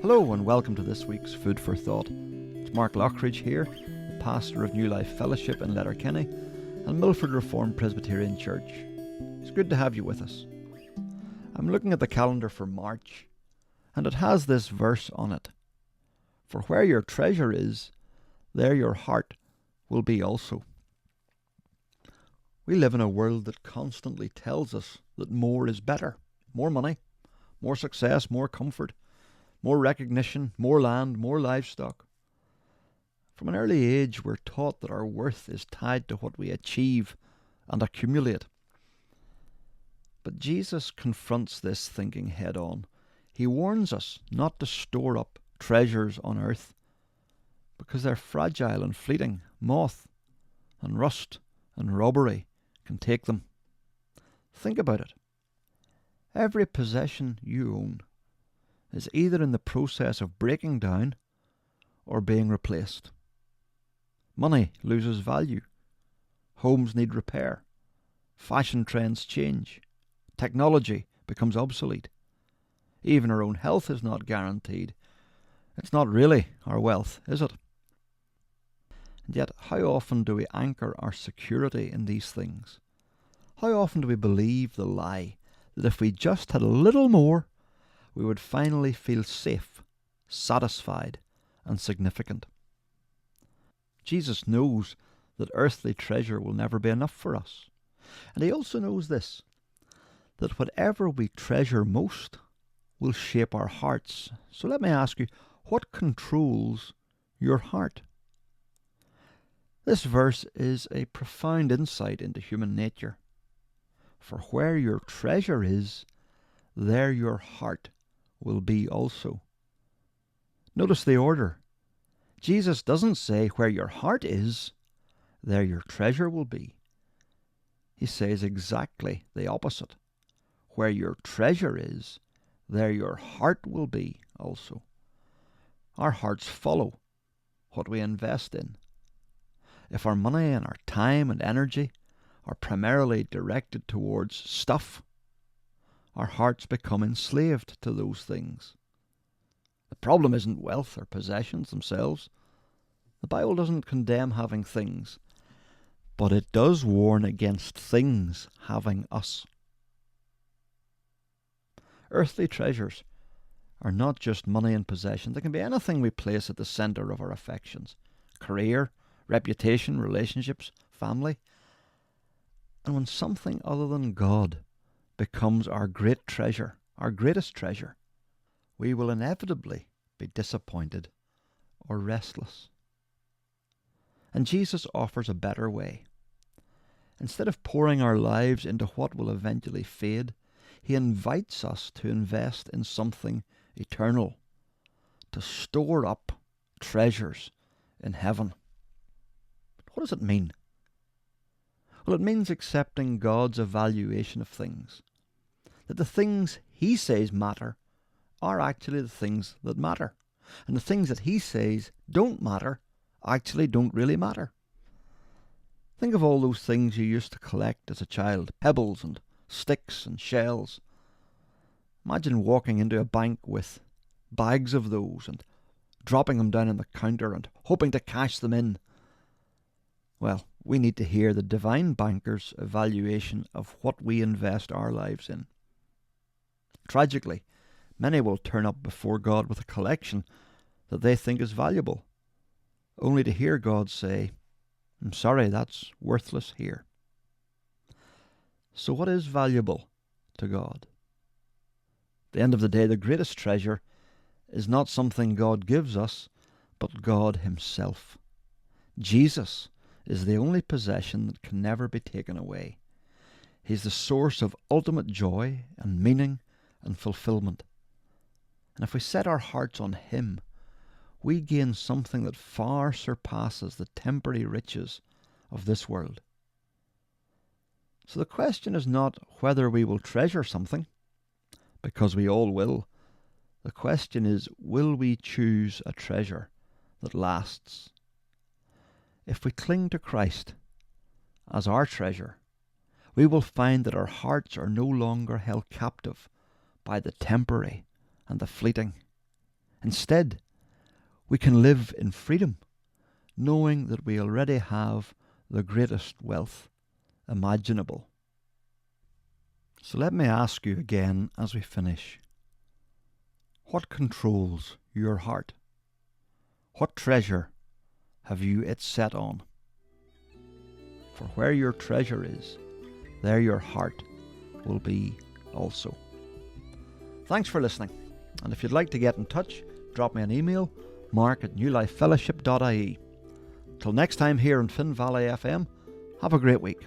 Hello and welcome to this week's Food for Thought. It's Mark Lockridge here, the pastor of New Life Fellowship in Letterkenny and Milford Reformed Presbyterian Church. It's good to have you with us. I'm looking at the calendar for March, and it has this verse on it. For where your treasure is, there your heart will be also. We live in a world that constantly tells us that more is better. More money, more success, more comfort, more recognition, more land, more livestock. From an early age, we're taught that our worth is tied to what we achieve and accumulate. But Jesus confronts this thinking head on. He warns us not to store up treasures on earth because they're fragile and fleeting. Moth and rust and robbery can take them. Think about it. Every possession you own is either in the process of breaking down or being replaced. Money loses value. Homes need repair. Fashion trends change. Technology becomes obsolete. Even our own health is not guaranteed. It's not really our wealth, is it? And yet, how often do we anchor our security in these things? How often do we believe the lie that if we just had a little more, we would finally feel safe, satisfied, and significant? Jesus knows that earthly treasure will never be enough for us. And he also knows this, that whatever we treasure most will shape our hearts. So let me ask you, what controls your heart? This verse is a profound insight into human nature. For where your treasure is, there your heart will be also. Notice the order. Jesus doesn't say where your heart is, there your treasure will be. He says exactly the opposite. Where your treasure is, there your heart will be also. Our hearts follow what we invest in. If our money and our time and energy are primarily directed towards stuff, our hearts become enslaved to those things. The problem isn't wealth or possessions themselves. The Bible doesn't condemn having things, but it does warn against things having us. Earthly treasures are not just money and possessions. They can be anything we place at the centre of our affections. Career, reputation, relationships, family. And when something other than God becomes our great treasure, our greatest treasure, we will inevitably be disappointed or restless. And Jesus offers a better way. Instead of pouring our lives into what will eventually fade, he invites us to invest in something eternal, to store up treasures in heaven. What does it mean? Well, it means accepting God's evaluation of things. That the things he says matter are actually the things that matter. And the things that he says don't matter actually don't really matter. Think of all those things you used to collect as a child. Pebbles and sticks and shells. Imagine walking into a bank with bags of those and dropping them down on the counter and hoping to cash them in. Well, we need to hear the divine banker's evaluation of what we invest our lives in. Tragically, many will turn up before God with a collection that they think is valuable, only to hear God say, "I'm sorry, that's worthless here." So what is valuable to God? At the end of the day, the greatest treasure is not something God gives us, but God himself. Jesus is the only possession that can never be taken away. He's the source of ultimate joy and meaning and fulfillment. And if we set our hearts on him, we gain something that far surpasses the temporary riches of this world. So the question is not whether we will treasure something, because we all will. The question is, will we choose a treasure that lasts? If we cling to Christ as our treasure, we will find that our hearts are no longer held captive by the temporary and the fleeting. Instead, we can live in freedom, knowing that we already have the greatest wealth imaginable. So let me ask you again as we finish. What controls your heart? What treasure have you it set on? For where your treasure is, there your heart will be also. Thanks for listening. And if you'd like to get in touch, drop me an email, mark@newlifefellowship.ie. Till next time here on Finn Valley FM, have a great week.